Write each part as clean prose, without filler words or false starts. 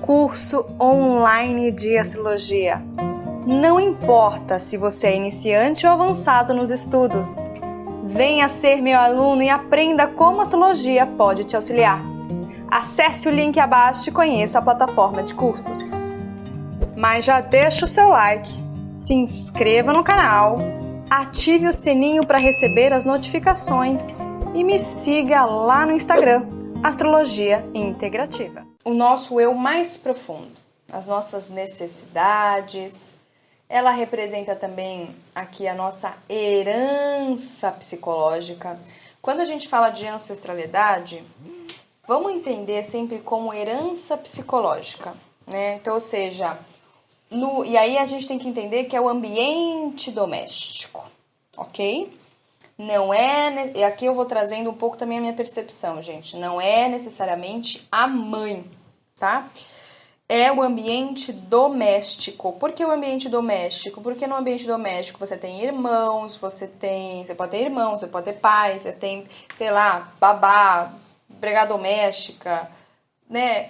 curso online de astrologia. Não importa se você é iniciante ou avançado nos estudos. Venha ser meu aluno e aprenda como a astrologia pode te auxiliar. Acesse o link abaixo e conheça a plataforma de cursos. Mas já deixa o seu like, se inscreva no canal, ative o sininho para receber as notificações e me siga lá no Instagram, Astrologia Integrativa. O nosso eu mais profundo, as nossas necessidades, ela representa também aqui a nossa herança psicológica. Quando a gente fala de ancestralidade, vamos entender sempre como herança psicológica, né? Então, ou seja, e aí a gente tem que entender que é o ambiente doméstico, ok? Não é, e aqui eu vou trazendo um pouco também a minha percepção, gente, não é necessariamente a mãe, tá? É o ambiente doméstico. Por que o ambiente doméstico? Porque no ambiente doméstico você tem irmãos, você pode ter irmãos, você pode ter pais, você tem, sei lá, babá, empregada doméstica, né?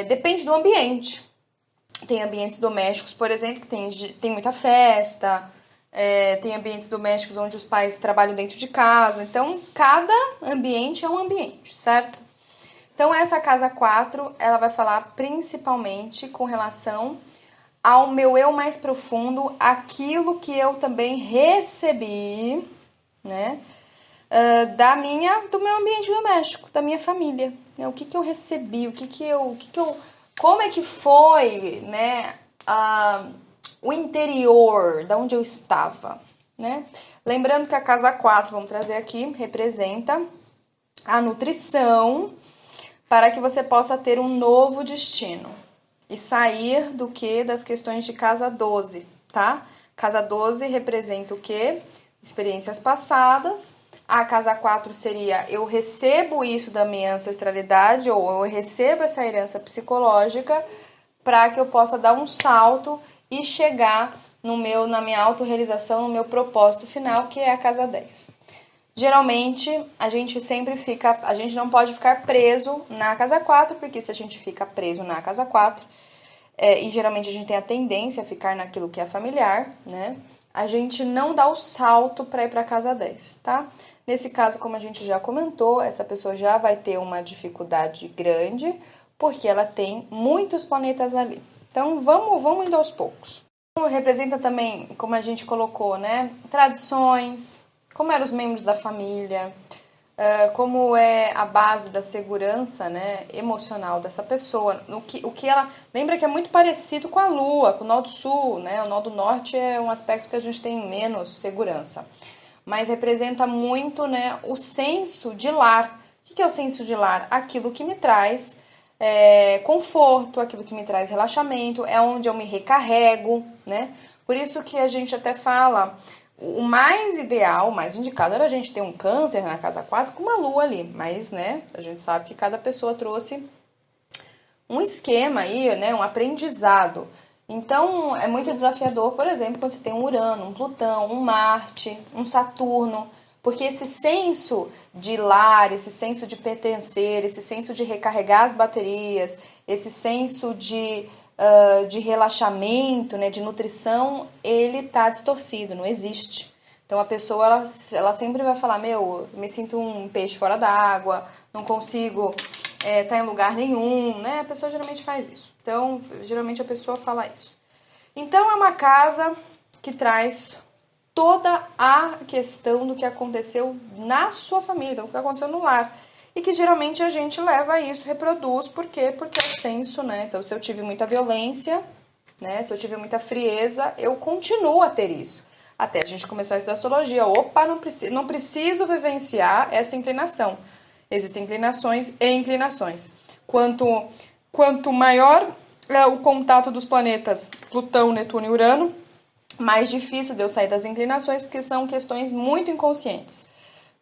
Depende do ambiente. Tem ambientes domésticos, por exemplo, que tem muita festa, tem ambientes domésticos onde os pais trabalham dentro de casa. Então, cada ambiente é um ambiente, certo? Então, essa casa 4, ela vai falar principalmente com relação ao meu eu mais profundo, aquilo que eu também recebi, né, do meu ambiente doméstico, da minha família, né, o que eu recebi, como é que foi, né, o interior, da onde eu estava, né? Lembrando que a casa 4, vamos trazer aqui, representa a nutrição, para que você possa ter um novo destino e sair do que? Das questões de casa 12, tá? Casa 12 representa o quê? Experiências passadas. A casa 4 seria eu recebo isso da minha ancestralidade ou eu recebo essa herança psicológica para que eu possa dar um salto e chegar na minha autorrealização, no meu propósito final, que é a casa 10. Geralmente, a gente não pode ficar preso na casa 4, porque se a gente fica preso na casa 4, e geralmente a gente tem a tendência a ficar naquilo que é familiar, né? A gente não dá o salto para ir para a casa 10, tá? Nesse caso, como a gente já comentou, essa pessoa já vai ter uma dificuldade grande, porque ela tem muitos planetas ali. Então, vamos indo aos poucos. Representa também, como a gente colocou, né? Tradições, como eram os membros da família, como é a base da segurança, né, emocional dessa pessoa. O que ela lembra que é muito parecido com a Lua, com o nó do sul, né? O nó do norte é um aspecto que a gente tem menos segurança, mas representa muito, né, o senso de lar. O que é o senso de lar? Aquilo que me traz conforto, aquilo que me traz relaxamento, é onde eu me recarrego, né? Por isso que a gente até fala, o mais ideal, o mais indicado era a gente ter um câncer na casa 4 com uma lua ali, mas, né, a gente sabe que cada pessoa trouxe um esquema aí, né, um aprendizado. Então, é muito desafiador, por exemplo, quando você tem um Urano, um Plutão, um Marte, um Saturno, porque esse senso de lar, esse senso de pertencer, esse senso de recarregar as baterias, esse senso de relaxamento, né, de nutrição, ele tá distorcido, não existe. Então a pessoa, ela sempre vai falar, me sinto um peixe fora d'água, não consigo tá em lugar nenhum, né? A pessoa geralmente faz isso. Então, geralmente a pessoa fala isso. Então é uma casa que traz toda a questão do que aconteceu na sua família, do que aconteceu no lar. E que geralmente a gente leva isso, reproduz, por quê? Porque é o senso, né? Então, se eu tive muita violência, né? Se eu tive muita frieza, eu continuo a ter isso. Até a gente começar a estudar astrologia. Opa, não preciso vivenciar essa inclinação. Existem inclinações e inclinações. Quanto maior é o contato dos planetas Plutão, Netuno e Urano, mais difícil de eu sair das inclinações, porque são questões muito inconscientes.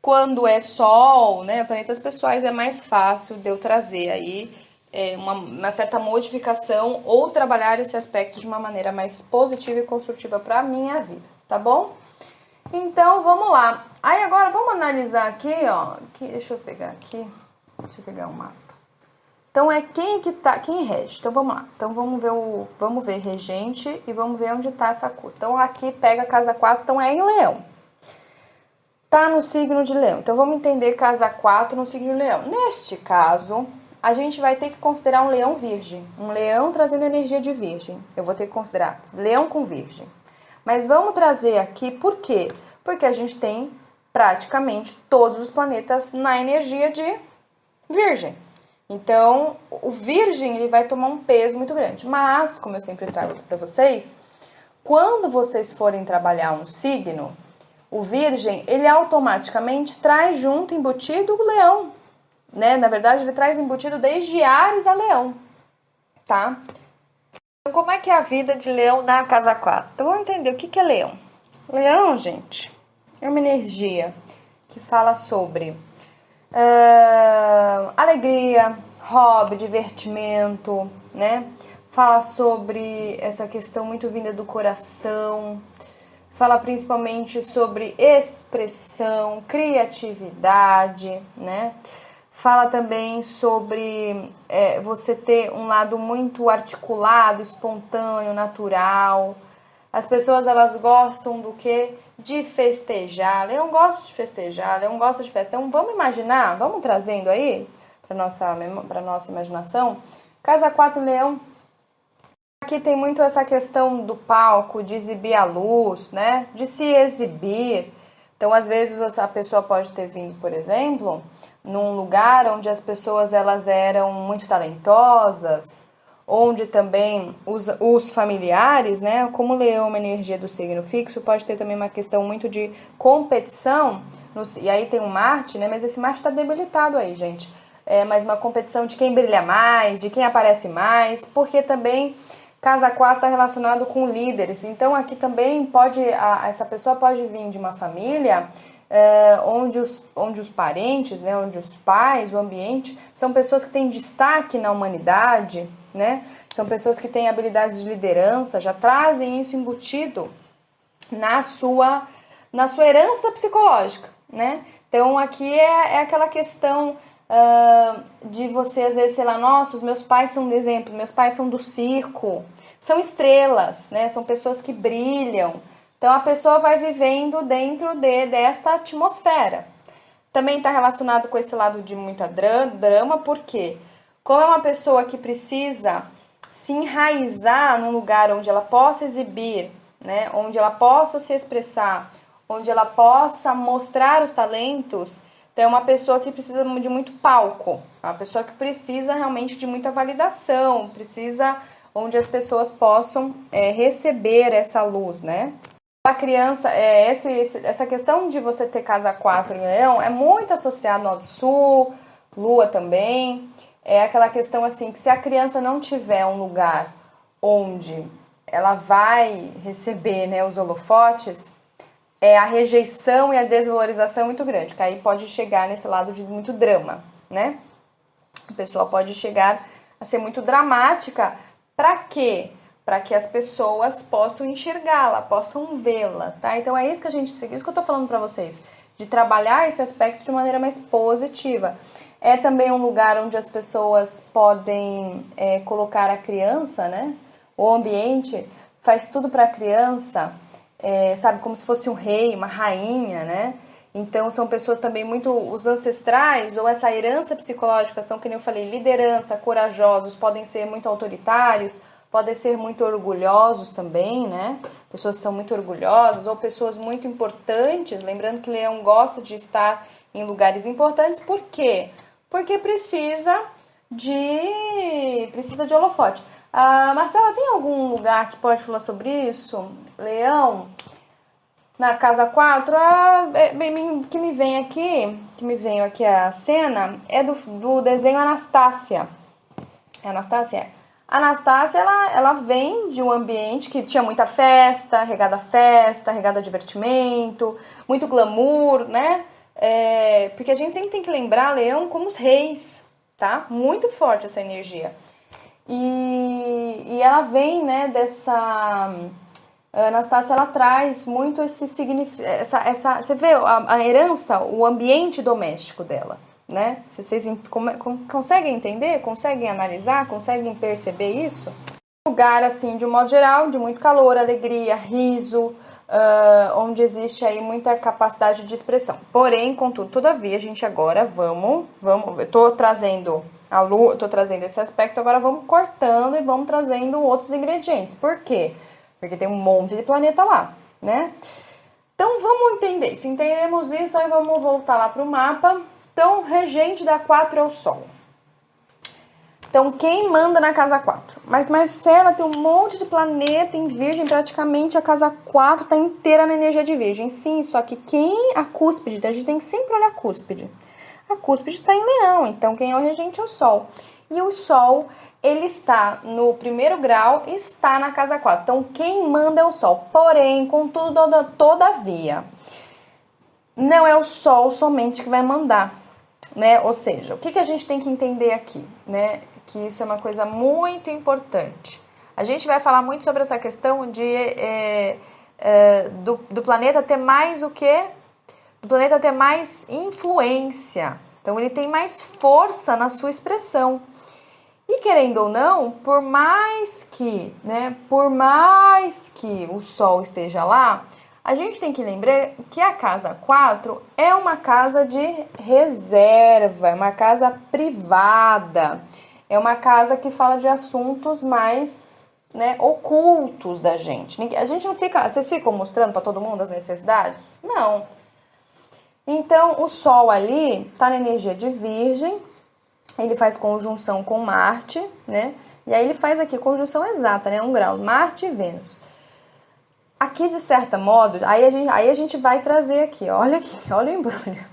Quando é Sol, né, planetas pessoais, é mais fácil de eu trazer aí uma certa modificação ou trabalhar esse aspecto de uma maneira mais positiva e construtiva para a minha vida, tá bom? Então, vamos lá. Aí, agora, vamos analisar aqui, ó. Deixa eu pegar um mapa. Então é quem rege. Então vamos lá. Então vamos ver regente e vamos ver onde tá essa coisa. Então aqui pega a casa 4, então é em Leão. Tá no signo de Leão. Então vamos entender casa 4 no signo de Leão. Neste caso, a gente vai ter que considerar um leão virgem. Um leão trazendo energia de virgem. Eu vou ter que considerar leão com virgem. Mas vamos trazer aqui, por quê? Porque a gente tem praticamente todos os planetas na energia de virgem. Então, o virgem ele vai tomar um peso muito grande. Mas, como eu sempre trago para vocês, quando vocês forem trabalhar um signo, o virgem, ele automaticamente traz junto embutido o leão, né? Na verdade, ele traz embutido desde Áries a Leão, tá? Então, como é que é a vida de Leão na casa 4? Então, vamos entender o que é Leão. Leão, gente, é uma energia que fala sobre alegria, hobby, divertimento, né? Fala sobre essa questão muito vinda do coração, fala principalmente sobre expressão, criatividade, né? Fala também sobre você ter um lado muito articulado, espontâneo, natural. As pessoas, elas gostam do quê? De festejar. Leão gosta de festejar, Leão gosta de festa. Então, vamos imaginar, vamos trazendo aí para nossa imaginação. Casa 4, Leão. Aqui tem muito essa questão do palco, de exibir a luz, né? De se exibir. Então, às vezes, a pessoa pode ter vindo, por exemplo, num lugar onde as pessoas elas eram muito talentosas, onde também os familiares, né, como o leão é uma energia do signo fixo, pode ter também uma questão muito de competição, e aí tem um Marte, né, mas esse Marte está debilitado aí, gente, mas uma competição de quem brilha mais, de quem aparece mais, porque também casa 4 está relacionado com líderes, então aqui também essa pessoa pode vir de uma família onde os parentes, né, onde os pais, o ambiente, são pessoas que têm destaque na humanidade, né? São pessoas que têm habilidades de liderança, já trazem isso embutido na sua herança psicológica, né? Então aqui é aquela questão de você, às vezes, sei lá, nossa, os meus pais são um exemplo, meus pais são do circo, são estrelas, né? São pessoas que brilham. Então a pessoa vai vivendo dentro desta atmosfera. Também está relacionado com esse lado de muita drama, porque como é uma pessoa que precisa se enraizar num lugar onde ela possa exibir, né, onde ela possa se expressar, onde ela possa mostrar os talentos, então é uma pessoa que precisa de muito palco, é uma pessoa que precisa realmente de muita validação, precisa onde as pessoas possam receber essa luz, né? A criança, essa questão de você ter casa 4 em Leão é muito associado ao Sul, Lua também. É aquela questão assim, que se a criança não tiver um lugar onde ela vai receber, né, os holofotes, a rejeição e a desvalorização é muito grande, que aí pode chegar nesse lado de muito drama, né? A pessoa pode chegar a ser muito dramática. Para quê? Para que as pessoas possam enxergá-la, possam vê-la, tá? Então é isso que isso que eu tô falando para vocês, de trabalhar esse aspecto de maneira mais positiva. É também um lugar onde as pessoas podem colocar a criança, né? O ambiente faz tudo para a criança, sabe, como se fosse um rei, uma rainha, né? Então são pessoas também muito, os ancestrais ou essa herança psicológica são, que nem eu falei, liderança, corajosos, podem ser muito autoritários, podem ser muito orgulhosos também, né? Pessoas que são muito orgulhosas ou pessoas muito importantes. Lembrando que Leão gosta de estar em lugares importantes. Por quê? Porque precisa de holofote. Marcela, tem algum lugar que pode falar sobre isso? Leão, na casa 4, que me vem aqui a cena é do desenho Anastácia. É Anastácia? Anastácia, ela vem de um ambiente que tinha muita festa, regada a divertimento, muito glamour, né? Porque a gente sempre tem que lembrar Leão como os reis, tá? Muito forte essa energia. E ela vem, né, dessa... A Anastácia, ela traz muito esse significado, você vê a herança, o ambiente doméstico dela, né? Vocês conseguem entender? Conseguem analisar? Conseguem perceber isso? Lugar, assim, de um modo geral, de muito calor, alegria, riso, onde existe aí muita capacidade de expressão. Porém, contudo, todavia, a gente agora eu tô trazendo a lua, eu tô trazendo esse aspecto, agora vamos cortando e vamos trazendo outros ingredientes. Por quê? Porque tem um monte de planeta lá, né? Então, vamos entender isso. Entendemos isso, aí vamos voltar lá para o mapa. Então, regente da 4 é o Sol. Então, quem manda na casa 4? Mas Marcela tem um monte de planeta em Virgem, praticamente a casa 4 está inteira na energia de Virgem. Sim, só que a cúspide, a gente tem que sempre olhar a cúspide. A cúspide está em Leão, então quem é o regente é o Sol. E o Sol, ele está no primeiro grau, está na casa 4. Então, quem manda é o Sol. Porém, contudo, todavia, não é o Sol somente que vai mandar, né? Ou seja, o que a gente tem que entender aqui, né? Que isso é uma coisa muito importante. A gente vai falar muito sobre essa questão do planeta ter mais o quê? Do planeta ter mais influência. Então, ele tem mais força na sua expressão. E querendo ou não, por mais que o Sol esteja lá, a gente tem que lembrar que a casa 4 é uma casa de reserva, é uma casa privada, é uma casa que fala de assuntos mais, né, ocultos da gente. A gente não fica, vocês ficam mostrando para todo mundo as necessidades? Não. Então, o Sol ali está na energia de Virgem, ele faz conjunção com Marte, né? E aí ele faz aqui conjunção exata, né? 1 grau, Marte e Vênus. Aqui, de certo modo, aí a gente vai trazer aqui, olha o embrulho.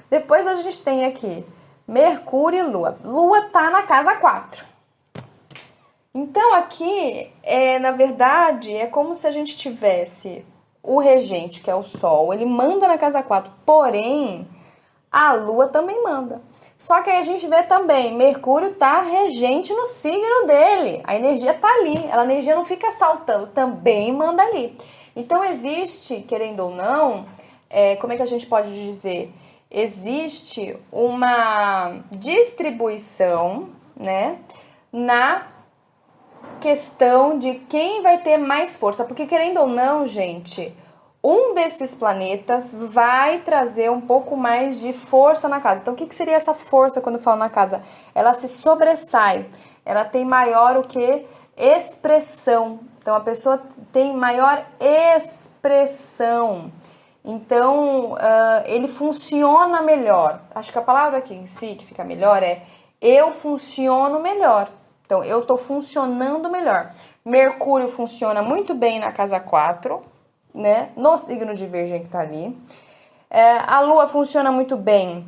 Depois a gente tem aqui Mercúrio e Lua. Lua tá na casa 4. Então, aqui, na verdade, é como se a gente tivesse o regente, que é o Sol, ele manda na casa 4, porém, a Lua também manda. Só que aí a gente vê também, Mercúrio tá regente no signo dele. A energia tá ali, a energia não fica saltando, também manda ali. Então existe, querendo ou não, como é que a gente pode dizer? Existe uma distribuição, né, na questão de quem vai ter mais força. Porque querendo ou não, gente, um desses planetas vai trazer um pouco mais de força na casa. Então, o que seria essa força quando eu falo na casa? Ela se sobressai, ela tem maior o que? Expressão. Então, a pessoa tem maior expressão. Então, ele funciona melhor. Acho que a palavra aqui em si, que fica melhor, é eu funciono melhor. Então, eu estou funcionando melhor. Mercúrio funciona muito bem na casa 4, né? No signo de Virgem que tá ali. A Lua funciona muito bem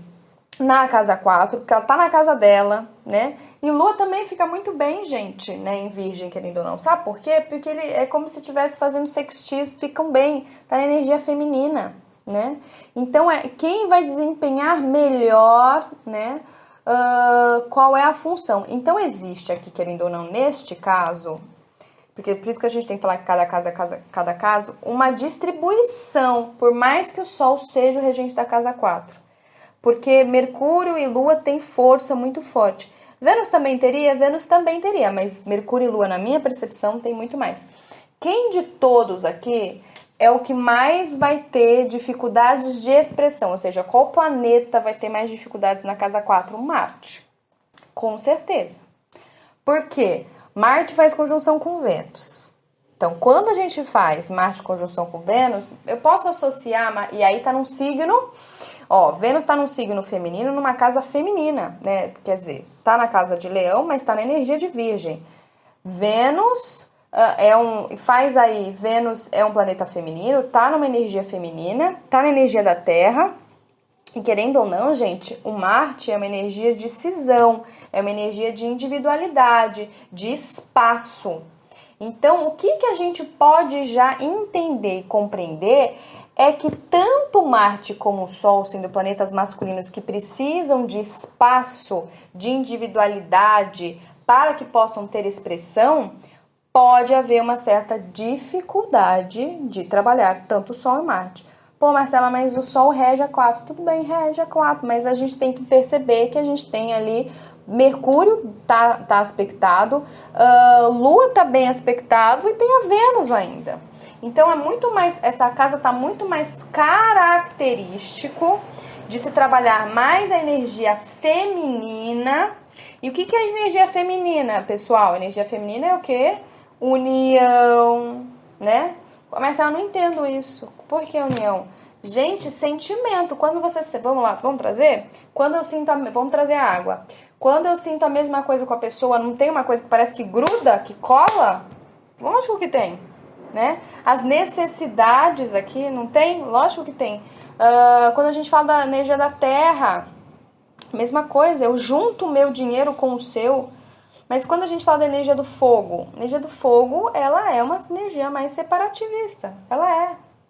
na casa 4, porque ela tá na casa dela, né? E Lua também fica muito bem, gente, né? Em Virgem, querendo ou não. Sabe por quê? Porque ele é como se estivesse fazendo sextis, ficam bem, tá na energia feminina, né? Então, quem vai desempenhar melhor, né? Qual é a função? Então, existe aqui, querendo ou não, neste caso, porque por isso que a gente tem que falar que cada caso, uma distribuição, por mais que o Sol seja o regente da casa 4. Porque Mercúrio e Lua têm força muito forte. Vênus também teria, mas Mercúrio e Lua, na minha percepção, tem muito mais. Quem de todos aqui é o que mais vai ter dificuldades de expressão? Ou seja, qual planeta vai ter mais dificuldades na casa 4? Marte. Com certeza. Por quê? Marte faz conjunção com Vênus. Então, quando a gente faz Marte conjunção com Vênus, eu posso associar, e aí tá num signo, Vênus tá num signo feminino, numa casa feminina, né? Quer dizer, tá na casa de Leão, mas tá na energia de Virgem. Vênus Vênus é um planeta feminino, tá numa energia feminina, tá na energia da Terra. E querendo ou não, gente, o Marte é uma energia de cisão, é uma energia de individualidade, de espaço. Então, o que a gente pode já entender e compreender é que tanto Marte como o Sol, sendo planetas masculinos que precisam de espaço, de individualidade, para que possam ter expressão, pode haver uma certa dificuldade de trabalhar tanto o Sol e Marte. Pô, Marcela, mas o Sol rege Aquário. Tudo bem, rege Aquário, mas a gente tem que perceber que a gente tem ali Mercúrio tá aspectado, Lua tá bem aspectado e tem a Vênus ainda. Então é muito mais, essa casa tá muito mais característico de se trabalhar mais a energia feminina. E o que é a energia feminina, pessoal? A energia feminina é o quê? União, né? Mas eu não entendo isso. Por que união? Gente, sentimento. Quando você... Vamos lá, vamos trazer? Quando eu sinto... Vamos trazer a água. Quando eu sinto a mesma coisa com a pessoa, não tem uma coisa que parece que gruda, que cola? Lógico que tem, né? As necessidades aqui, não tem? Lógico que tem. Quando a gente fala da energia da terra, mesma coisa. Eu junto o meu dinheiro com o seu... Mas quando a gente fala da energia do fogo, ela é uma energia mais separativista.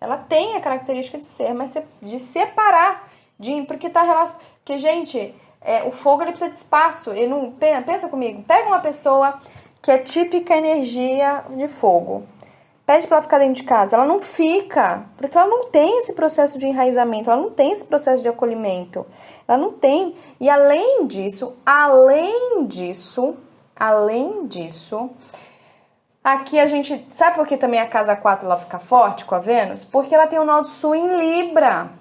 Ela tem a característica de ser, mas de separar, porque tá relacionado. Porque, gente, o fogo ele precisa de espaço. Ele não pensa comigo. Pega uma pessoa que é típica energia de fogo. Pede para ela ficar dentro de casa. Ela não fica, porque ela não tem esse processo de enraizamento, ela não tem esse processo de acolhimento. Ela não tem. E além disso, aqui a gente... Sabe por que também a casa 4 ela fica forte com a Vênus? Porque ela tem o nó do Sul em Libra,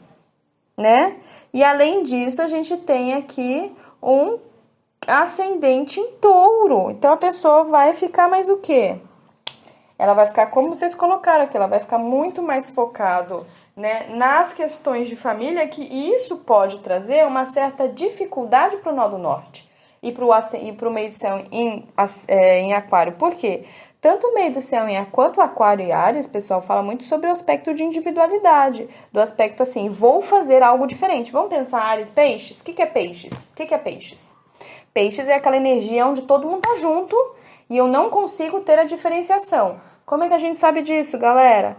né? E além disso, a gente tem aqui um ascendente em Touro. Então a pessoa vai ficar mais o quê? Ela vai ficar, como vocês colocaram aqui, ela vai ficar muito mais focado, né, nas questões de família, que isso pode trazer uma certa dificuldade para o nó do norte. E para o meio do céu em Aquário. Por quê? Tanto o meio do céu quanto Aquário e Áries, pessoal, fala muito sobre o aspecto de individualidade. Do aspecto assim, vou fazer algo diferente. Vamos pensar Áries, Peixes? O que é Peixes? O que é Peixes? Peixes é aquela energia onde todo mundo tá junto e eu não consigo ter a diferenciação. Como é que a gente sabe disso, galera?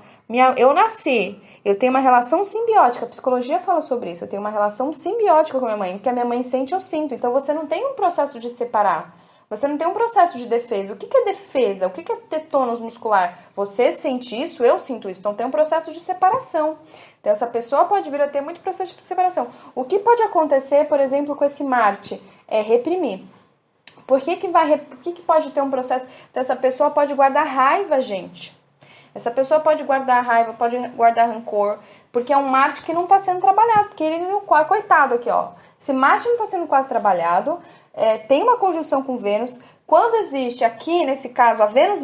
Eu nasci, eu tenho uma relação simbiótica, a psicologia fala sobre isso, eu tenho uma relação simbiótica com a minha mãe, o que a minha mãe sente, eu sinto. Então você não tem um processo de separar, você não tem um processo de defesa. O que é defesa? O que é ter tônus muscular? Você sente isso, eu sinto isso, então tem um processo de separação. Então essa pessoa pode vir a ter muito processo de separação. O que pode acontecer, por exemplo, com esse Marte? É reprimir. Por que pode ter um processo? Essa pessoa pode guardar raiva, gente. Essa pessoa pode guardar raiva, pode guardar rancor, porque é um Marte que não está sendo trabalhado, porque ele não... Coitado aqui, ó. Se Marte não está sendo quase trabalhado, tem uma conjunção com Vênus. Quando existe aqui, nesse caso, a Vênus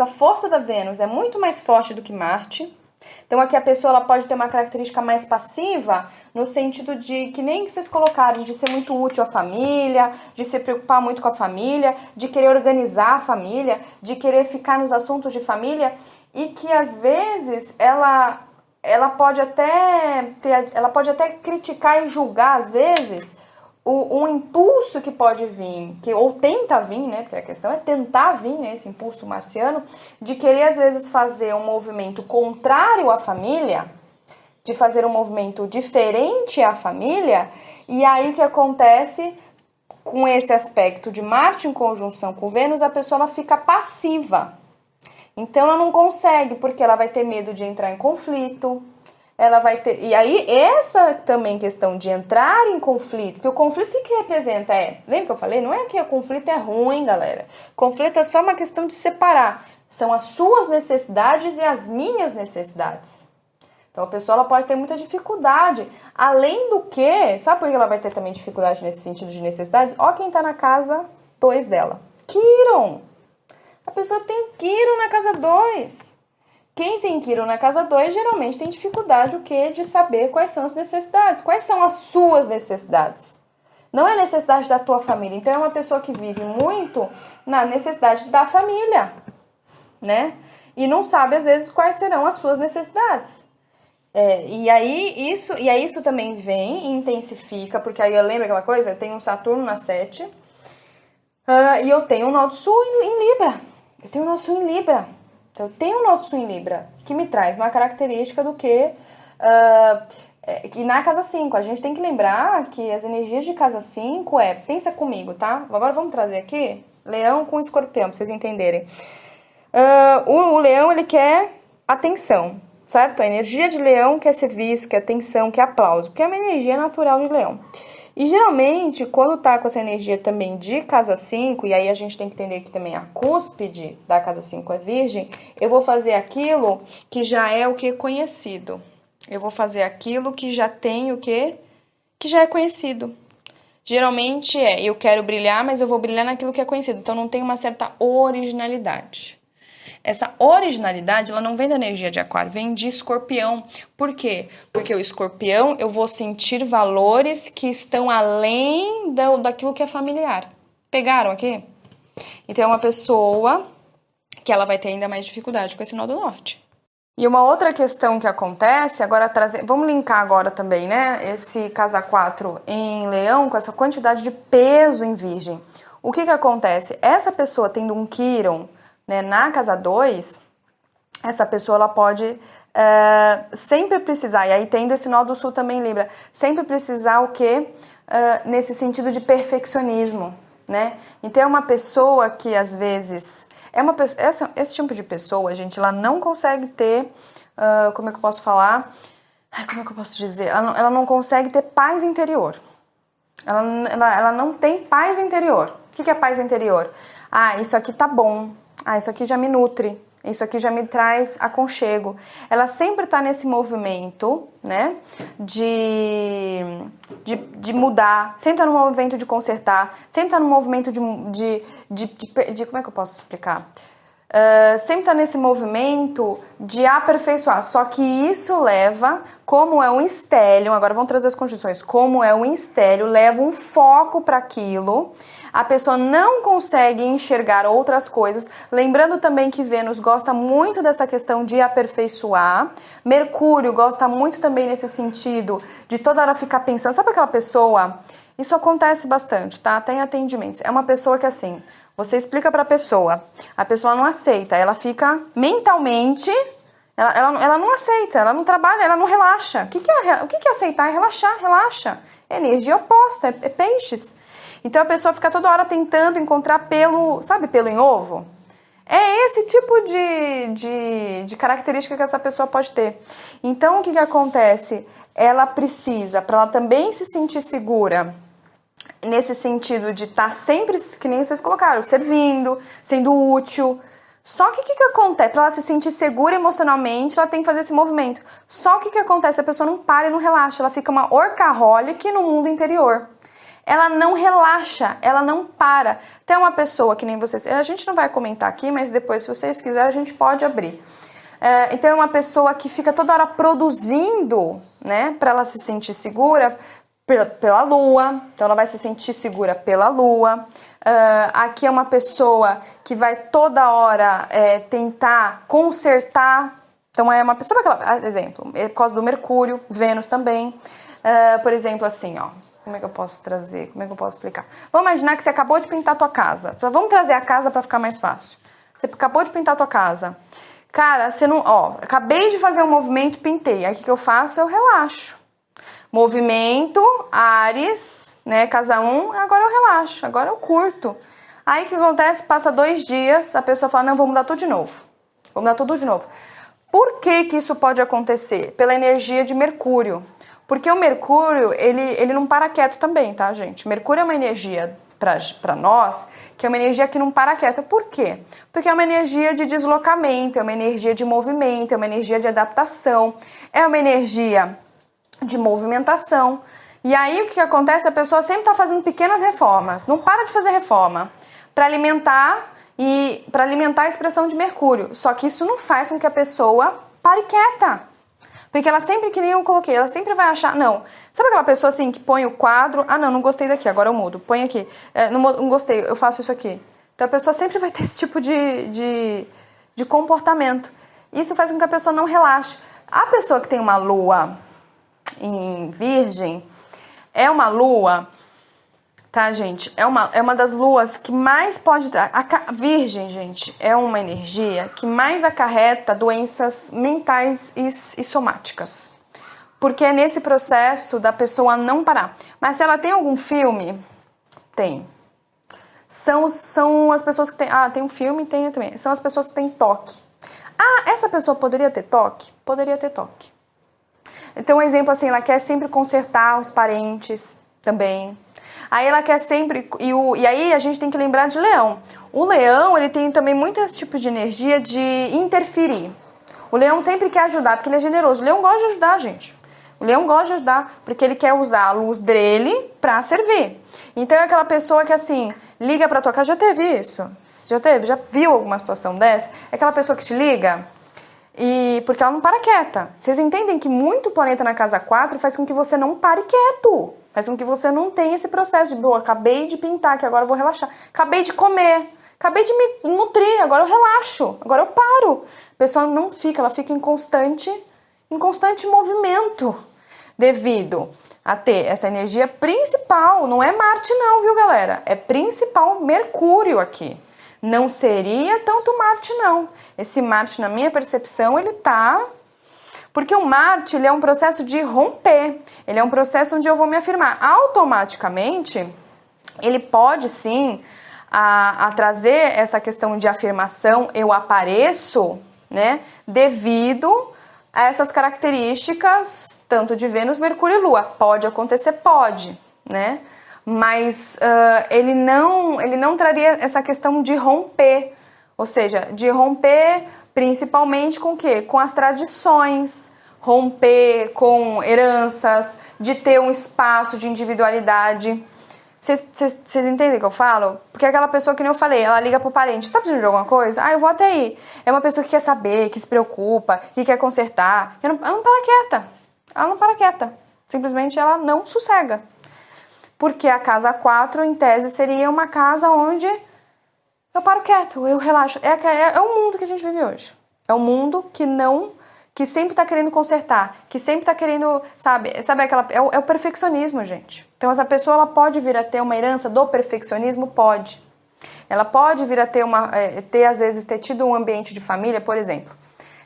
a força da Vênus é muito mais forte do que Marte. Então aqui a pessoa ela pode ter uma característica mais passiva, no sentido de, que nem que vocês colocaram, de ser muito útil à família, de se preocupar muito com a família, de querer organizar a família, de querer ficar nos assuntos de família, e que às vezes ela pode até criticar e julgar às vezes um impulso que pode vir, ou tenta vir, né? Porque a questão é tentar vir, né? Esse impulso marciano, de querer às vezes fazer um movimento contrário à família, de fazer um movimento diferente à família, e aí o que acontece com esse aspecto de Marte em conjunção com Vênus, a pessoa ela fica passiva. Então ela não consegue, porque ela vai ter medo de entrar em conflito. Ela vai ter... E aí, essa também questão de entrar em conflito, porque o conflito, o que representa? Lembra que eu falei? Não é que o conflito é ruim, galera. Conflito é só uma questão de separar. São as suas necessidades e as minhas necessidades. Então, a pessoa ela pode ter muita dificuldade. Além do que, sabe por que ela vai ter também dificuldade nesse sentido de necessidade? Ó quem tá na casa 2 dela. Quiron! A pessoa tem Quiron na casa 2. Quem tem Quiron na casa 2 geralmente tem dificuldade o quê? De saber quais são as necessidades. Quais são as suas necessidades? Não é necessidade da tua família. Então é uma pessoa que vive muito na necessidade da família, né? E não sabe às vezes quais serão as suas necessidades. E aí isso também vem e intensifica, porque aí eu lembro aquela coisa, eu tenho um Saturno na 7 e eu tenho um nó do Sul em Libra. Então eu tenho um nó do Sul em Libra, que me traz uma característica do que na casa 5, a gente tem que lembrar que as energias de casa 5 pensa comigo, tá? Agora vamos trazer aqui Leão com Escorpião, pra vocês entenderem. O Leão, ele quer atenção, certo? A energia de leão quer ser visto, quer atenção, quer aplauso, porque é uma energia natural de leão. E geralmente, quando tá com essa energia também de casa 5, e aí a gente tem que entender que também a cúspide da casa 5 é virgem, eu vou fazer aquilo que já é o que é conhecido. Eu vou fazer aquilo que já tem o que já é conhecido. Geralmente eu quero brilhar, mas eu vou brilhar naquilo que é conhecido, então não tem uma certa originalidade. Essa originalidade, ela não vem da energia de aquário, vem de escorpião. Por quê? Porque o escorpião, eu vou sentir valores que estão além daquilo que é familiar. Pegaram aqui? Então, é uma pessoa que ela vai ter ainda mais dificuldade com esse nó do norte. E uma outra questão que acontece, agora vamos linkar agora também, né? Esse casa 4 em leão com essa quantidade de peso em virgem. O que acontece? Essa pessoa tendo um Quiron, né, na casa 2, essa pessoa ela pode sempre precisar, e aí tendo esse nó do sul também Libra, sempre precisar o quê? Nesse sentido de perfeccionismo, né? Então é uma pessoa que às vezes, esse tipo de pessoa, gente, ela não consegue ter, como é que eu posso falar? Como é que eu posso dizer? Ela não consegue ter paz interior. Ela não tem paz interior. O que é paz interior? Ah, isso aqui tá bom. Ah, isso aqui já me nutre, isso aqui já me traz aconchego. Ela sempre tá nesse movimento, né, de mudar, sempre tá no movimento de consertar, sempre tá no movimento de como é que eu posso explicar? Sempre tá nesse movimento de aperfeiçoar, só que isso leva, como é um estélio, agora vamos trazer as conjunções, como é um estélio, leva um foco para aquilo, a pessoa não consegue enxergar outras coisas, lembrando também que Vênus gosta muito dessa questão de aperfeiçoar, Mercúrio gosta muito também nesse sentido, de toda hora ficar pensando, sabe aquela pessoa, isso acontece bastante, tá? Tem atendimentos, é uma pessoa que assim, você explica para a pessoa não aceita, ela fica mentalmente, ela não aceita, ela não trabalha, ela não relaxa. O que é aceitar? É relaxar, relaxa. É energia oposta, é peixes. Então a pessoa fica toda hora tentando encontrar pelo, sabe, pelo em ovo? É esse tipo de característica que essa pessoa pode ter. Então o que acontece? Ela precisa, para ela também se sentir segura, nesse sentido de estar sempre, que nem vocês colocaram, servindo, sendo útil. Só que o que acontece? Para ela se sentir segura emocionalmente, ela tem que fazer esse movimento. Só que o que acontece? A pessoa não para e não relaxa, ela fica uma workaholic no mundo interior. Ela não relaxa, ela não para. Tem uma pessoa que nem vocês, a gente não vai comentar aqui, mas depois, se vocês quiserem, a gente pode abrir. Então é uma pessoa que fica toda hora produzindo, né, para ela se sentir segura, pela lua, então ela vai se sentir segura pela lua. Aqui é uma pessoa que vai toda hora tentar consertar, então é uma pessoa, sabe aquela, exemplo, é por causa do Mercúrio, Vênus também, por exemplo, assim, ó, como é que eu posso trazer, como é que eu posso explicar? Vamos imaginar que você acabou de pintar a tua casa, então, vamos trazer a casa para ficar mais fácil. Você acabou de pintar a tua casa, cara, você não, ó, acabei de fazer um movimento, pintei, aí o que eu faço? Eu relaxo. Movimento, Áries, né, casa 1, agora eu relaxo, agora eu curto. Aí o que acontece? Passa 2 dias, a pessoa fala, não, vou mudar tudo de novo. Vou mudar tudo de novo. Por que isso pode acontecer? Pela energia de Mercúrio. Porque o Mercúrio, ele não para quieto também, tá, gente? Mercúrio é uma energia para nós, que é uma energia que não para quieta. Por quê? Porque é uma energia de deslocamento, é uma energia de movimento, é uma energia de adaptação, é uma energia de movimentação. E aí o que acontece? A pessoa sempre está fazendo pequenas reformas, não para de fazer reforma para alimentar a expressão de Mercúrio. Só que isso não faz com que a pessoa pare quieta. Porque ela sempre, que nem eu coloquei, ela sempre vai achar, não. Sabe aquela pessoa assim que põe o quadro, ah não gostei daqui, agora eu mudo, põe aqui, não gostei, eu faço isso aqui. Então a pessoa sempre vai ter esse tipo de comportamento. Isso faz com que a pessoa não relaxe. A pessoa que tem uma lua em Virgem, é uma lua, tá, gente? É uma das luas que mais pode dar. Virgem, gente, é uma energia que mais acarreta doenças mentais e somáticas. Porque é nesse processo da pessoa não parar. Mas se ela tem algum filme, tem. São as pessoas que têm. Ah, tem um filme, tem também. São as pessoas que têm toque. Ah, essa pessoa poderia ter toque? Poderia ter toque. Então, um exemplo assim, ela quer sempre consertar os parentes também. Aí ela quer sempre... E aí a gente tem que lembrar de Leão. O Leão, ele tem também muito esse tipo de energia de interferir. O Leão sempre quer ajudar, porque ele é generoso. O Leão gosta de ajudar, gente. O Leão gosta de ajudar, porque ele quer usar a luz dele pra servir. Então é aquela pessoa que assim, liga pra tua casa. Já teve isso? Já teve? Já viu alguma situação dessa? É aquela pessoa que te liga... E porque ela não para quieta. Vocês entendem que muito planeta na casa 4 faz com que você não pare quieto. Faz com que você não tenha esse processo de, acabei de pintar, que agora eu vou relaxar. Acabei de comer, acabei de me nutrir, agora eu relaxo, agora eu paro. A pessoa não fica, ela fica em constante movimento devido a ter essa energia principal. Não é Marte não, viu, galera? É principal Mercúrio aqui. Não seria tanto Marte, não. Esse Marte, na minha percepção, ele tá... Porque o Marte, ele é um processo de romper. Ele é um processo onde eu vou me afirmar. Automaticamente, ele pode, sim, a trazer essa questão de afirmação, eu apareço, né? Devido a essas características, tanto de Vênus, Mercúrio e Lua. Pode acontecer? Pode, né? Mas ele não traria essa questão de romper, ou seja, de romper principalmente com o quê? Com as tradições, romper com heranças, de ter um espaço de individualidade. Vocês entendem o que eu falo? Porque aquela pessoa que nem eu falei, ela liga pro parente, tá precisando de alguma coisa? Ah, eu vou até aí. É uma pessoa que quer saber, que se preocupa, que quer consertar. Ela não para quieta. Ela não para quieta. Simplesmente ela não sossega. Porque a casa 4, em tese, seria uma casa onde eu paro quieto, eu relaxo. É o mundo que a gente vive hoje. É um mundo que sempre tá querendo consertar, que sempre tá querendo, sabe aquela... É o perfeccionismo, gente. Então essa pessoa, ela pode vir a ter uma herança do perfeccionismo? Pode. Ela pode vir a ter às vezes, ter tido um ambiente de família, por exemplo.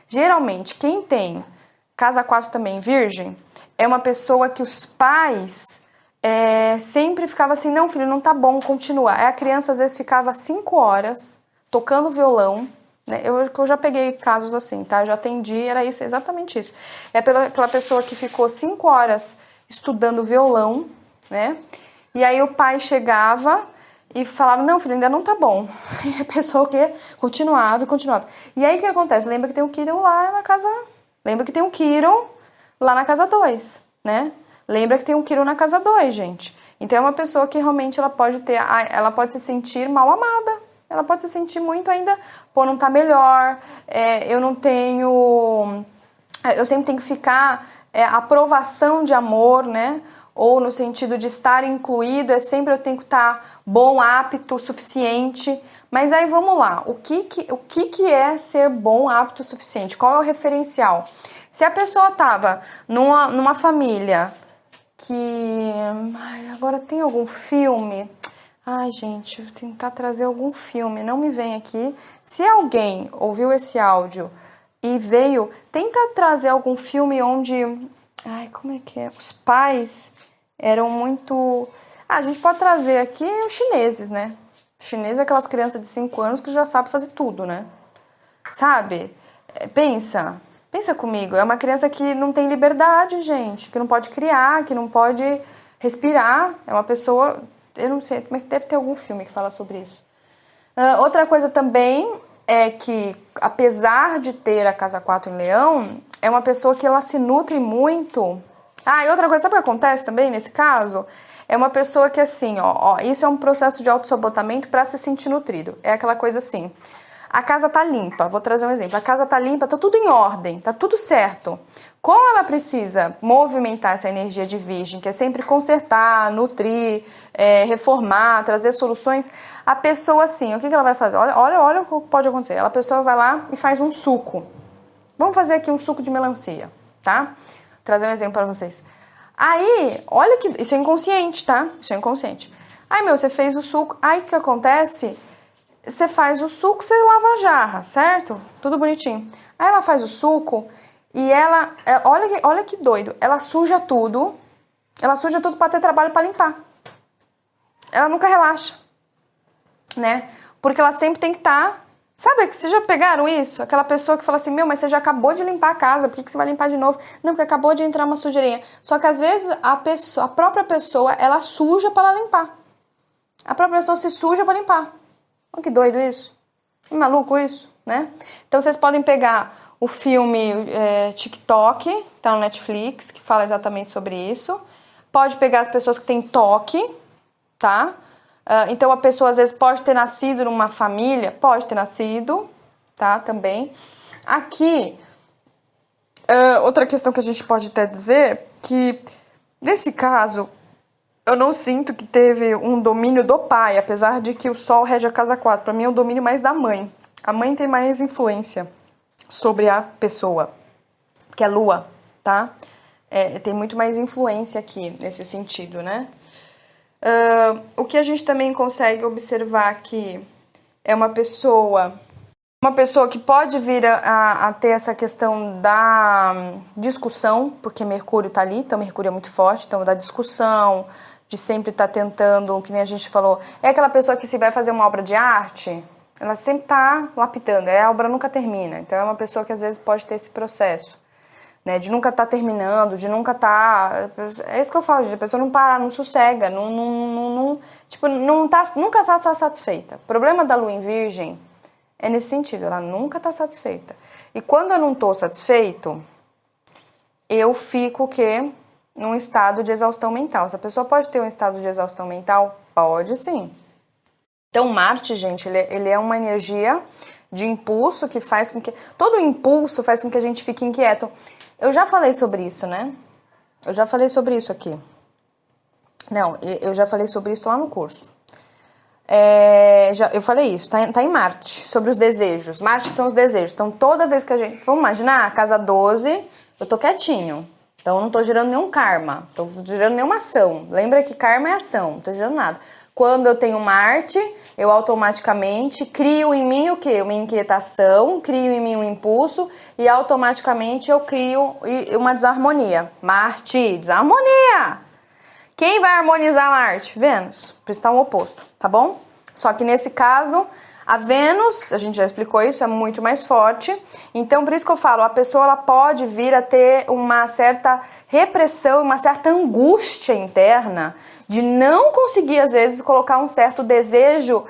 Geralmente, quem tem casa 4 também virgem, é uma pessoa que os pais... sempre ficava assim, não filho, não tá bom, continua. Aí a criança às vezes ficava 5 horas tocando violão, né? Eu já peguei casos assim, tá? Eu já atendi, era isso, exatamente isso. É aquela pessoa que ficou 5 horas estudando violão, né? E aí o pai chegava e falava, não filho, ainda não tá bom. E a pessoa que continuava e continuava. E aí o que acontece? Lembra que tem um Quirón lá na casa... Lembra que tem um Quirón lá na casa 2, né? Lembra que tem um Quirón na casa 2, gente. Então é uma pessoa que realmente ela pode se sentir mal amada. Ela pode se sentir muito ainda, pô, não tá melhor, eu sempre tenho que ficar, aprovação de amor, né? Ou no sentido de estar incluído, sempre eu tenho que estar bom, apto, suficiente. Mas aí vamos lá, o que é ser bom, apto, suficiente? Qual é o referencial? Se a pessoa tava numa família... agora tem algum filme? Ai, gente, vou tentar trazer algum filme, não me vem aqui. Se alguém ouviu esse áudio e veio, tenta trazer algum filme onde... Ai, como é que é? Os pais eram muito... a gente pode trazer aqui os chineses, né? Os chineses é aquelas crianças de 5 anos que já sabem fazer tudo, né? Sabe? Pensa comigo, é uma criança que não tem liberdade, gente, que não pode criar, que não pode respirar, é uma pessoa, eu não sei, mas deve ter algum filme que fala sobre isso. Outra coisa também é que, apesar de ter a casa 4 em Leão, é uma pessoa que ela se nutre muito. E outra coisa, sabe o que acontece também nesse caso? É uma pessoa que assim, isso é um processo de autossabotamento para se sentir nutrido, é aquela coisa assim... A casa tá limpa, vou trazer um exemplo. A casa tá limpa, tá tudo em ordem, tá tudo certo. Como ela precisa movimentar essa energia de virgem, que é sempre consertar, nutrir, reformar, trazer soluções, a pessoa assim, o que ela vai fazer? Olha o que pode acontecer. A pessoa vai lá e faz um suco. Vamos fazer aqui um suco de melancia, tá? Vou trazer um exemplo para vocês. Aí, olha que... Isso é inconsciente, tá? Isso é inconsciente. Aí, você fez o suco. Aí, o que acontece... Você faz o suco, você lava a jarra, certo? Tudo bonitinho. Aí ela faz o suco e olha que doido, ela suja tudo para ter trabalho para limpar. Ela nunca relaxa, né? Porque ela sempre tem que estar Sabe que vocês já pegaram isso? Aquela pessoa que fala assim, meu, mas você já acabou de limpar a casa, por que você vai limpar de novo? Não, porque acabou de entrar uma sujeirinha. Só que às vezes a própria pessoa, ela suja para limpar. A própria pessoa se suja para limpar. Olha que doido isso. Que maluco isso, né? Então vocês podem pegar o filme TikTok, tá no Netflix, que fala exatamente sobre isso. Pode pegar as pessoas que têm toque, tá? Então a pessoa às vezes pode ter nascido numa família, pode ter nascido, tá? Também. Aqui, outra questão que a gente pode até dizer, que nesse caso, eu não sinto que teve um domínio do pai, apesar de que o Sol rege a casa 4. Para mim é um domínio mais da mãe. A mãe tem mais influência sobre a pessoa, que é a Lua, tá? Tem muito mais influência aqui, nesse sentido, né? O que a gente também consegue observar aqui é uma pessoa que pode vir a ter essa questão da discussão, porque Mercúrio tá ali, então Mercúrio é muito forte, então da discussão, de sempre estar tentando, que nem a gente falou, é aquela pessoa que se vai fazer uma obra de arte, ela sempre tá lapidando, a obra nunca termina, então é uma pessoa que às vezes pode ter esse processo. Né, de nunca estar terminando, de nunca estar... É isso que eu falo, a pessoa não para, não sossega, nunca está satisfeita. O problema da Lua em Virgem é nesse sentido, ela nunca está satisfeita. E quando eu não estou satisfeito, eu fico o quê? Num estado de exaustão mental. Essa pessoa pode ter um estado de exaustão mental? Pode sim. Então Marte, gente, ele é uma energia de impulso que faz com que... Todo impulso faz com que a gente fique inquieto. Eu já falei sobre isso, né? Eu já falei sobre isso aqui. Não, eu já falei sobre isso lá no curso. Eu falei isso, tá em Marte, sobre os desejos. Marte são os desejos. Então, toda vez que a gente... Vamos imaginar, casa 12, eu tô quietinho. Então, eu não tô gerando nenhum karma. Tô gerando nenhuma ação. Lembra que karma é ação, não tô gerando nada. Quando eu tenho Marte, eu automaticamente crio em mim o quê? Uma inquietação, crio em mim um impulso e automaticamente eu crio uma desarmonia. Marte, desarmonia! Quem vai harmonizar Marte? Vênus. Por isso está um oposto, tá bom? Só que nesse caso, a Vênus, a gente já explicou isso, é muito mais forte. Então, por isso que eu falo, a pessoa ela pode vir a ter uma certa repressão, uma certa angústia interna de não conseguir, às vezes, colocar um certo desejo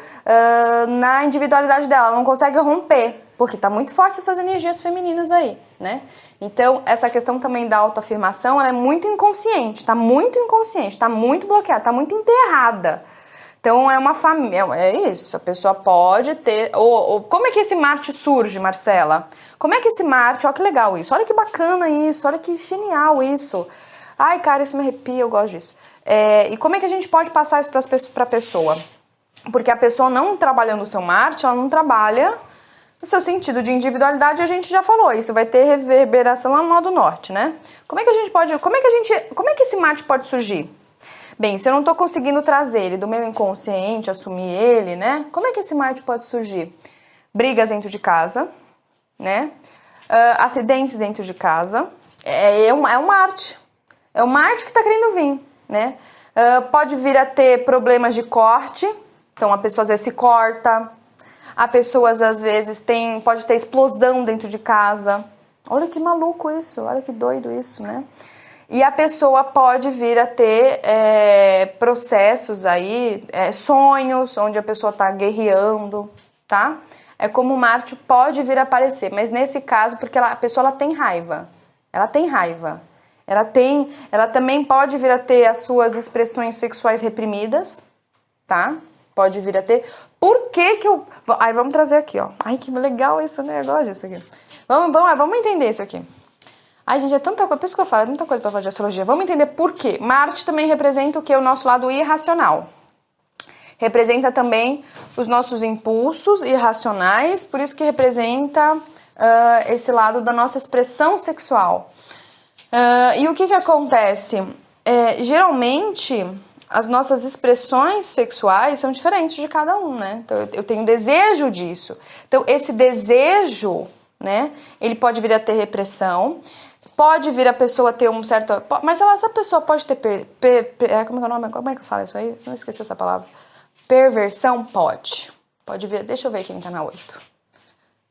na individualidade dela. Ela não consegue romper, porque tá muito forte essas energias femininas aí, né? Então, essa questão também da autoafirmação, ela é muito inconsciente, tá muito bloqueada, tá muito enterrada. Então, é uma família, é isso, a pessoa pode ter... como é que esse Marte surge, Marcela? Como é que esse Marte, olha que legal isso, olha que bacana isso, olha que genial isso. Ai, cara, isso me arrepia, eu gosto disso. E como é que a gente pode passar isso para a pessoa? Porque a pessoa não trabalhando o seu Marte, ela não trabalha no seu sentido de individualidade, a gente já falou, isso vai ter reverberação lá no modo norte, né? Como é que esse Marte pode surgir? Bem, se eu não estou conseguindo trazer ele do meu inconsciente, assumir ele, né? Como é que esse Marte pode surgir? Brigas dentro de casa, né? Acidentes dentro de casa. É um Marte. É o Marte que está querendo vir, né? Pode vir a ter problemas de corte. Então, a pessoa às vezes se corta. A pessoa às vezes pode ter explosão dentro de casa. Olha que maluco isso, olha que doido isso, né? E a pessoa pode vir a ter processos aí, sonhos, onde a pessoa está guerreando, tá? É como Marte pode vir a aparecer, mas nesse caso, porque a pessoa tem raiva. Ela tem raiva. Ela também pode vir a ter as suas expressões sexuais reprimidas, tá? Pode vir a ter. Por que que eu... Aí vamos trazer aqui, ó. Ai, que legal isso, né? Eu gosto disso aqui. Vamos entender isso aqui. Ai, gente, é tanta coisa, por isso que eu falo, é muita coisa pra falar de astrologia. Vamos entender por quê. Marte também representa o que? O nosso lado irracional. Representa também os nossos impulsos irracionais, por isso que representa esse lado da nossa expressão sexual. E o que acontece? Geralmente, as nossas expressões sexuais são diferentes de cada um, né? Então, eu tenho desejo disso. Então, esse desejo, né? Ele pode vir a ter repressão. Pode vir a pessoa ter um certo... Mas essa pessoa pode ter... Como é o nome? Como é que eu falo isso aí? Não esqueci essa palavra. Perversão? Pode vir... Deixa eu ver quem tá na 8.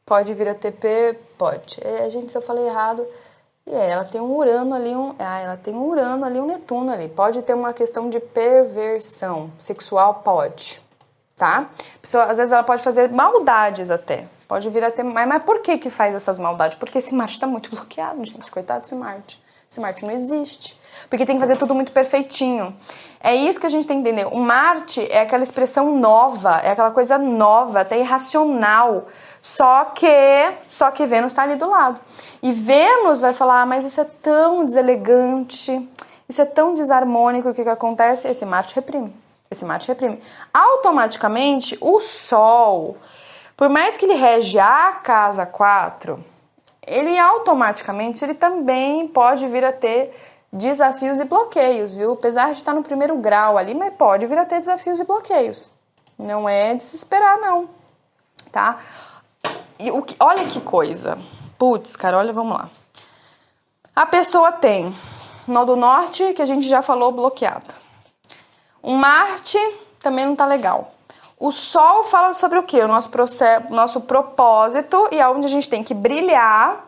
Pode vir a TP? Pode. Gente, se eu falei errado, ela tem um Urano ali, ela tem um Urano ali, um Netuno ali. Pode ter uma questão de perversão sexual? Pode, tá? A pessoa, às vezes ela pode fazer maldades até. Pode vir a ter... Mas por que faz essas maldades? Porque esse Marte tá muito bloqueado, gente. Coitado desse Marte. Esse Marte não existe. Porque tem que fazer tudo muito perfeitinho. É isso que a gente tem que entender. O Marte é aquela expressão nova, é aquela coisa nova, até irracional. Só que Vênus está ali do lado. E Vênus vai falar, mas isso é tão deselegante, isso é tão desarmônico, o que acontece? Esse Marte reprime. Esse Marte reprime. Automaticamente, o Sol, por mais que ele rege a casa 4, ele automaticamente, ele também pode vir a ter desafios e bloqueios, viu? Apesar de estar no primeiro grau ali, mas pode vir a ter desafios e bloqueios. Não é desesperar, não, tá? E olha que coisa. Putz, cara, olha, vamos lá. A pessoa tem nó do norte, que a gente já falou, bloqueado. O Marte também não tá legal. O Sol fala sobre o quê? O nosso propósito e aonde a gente tem que brilhar,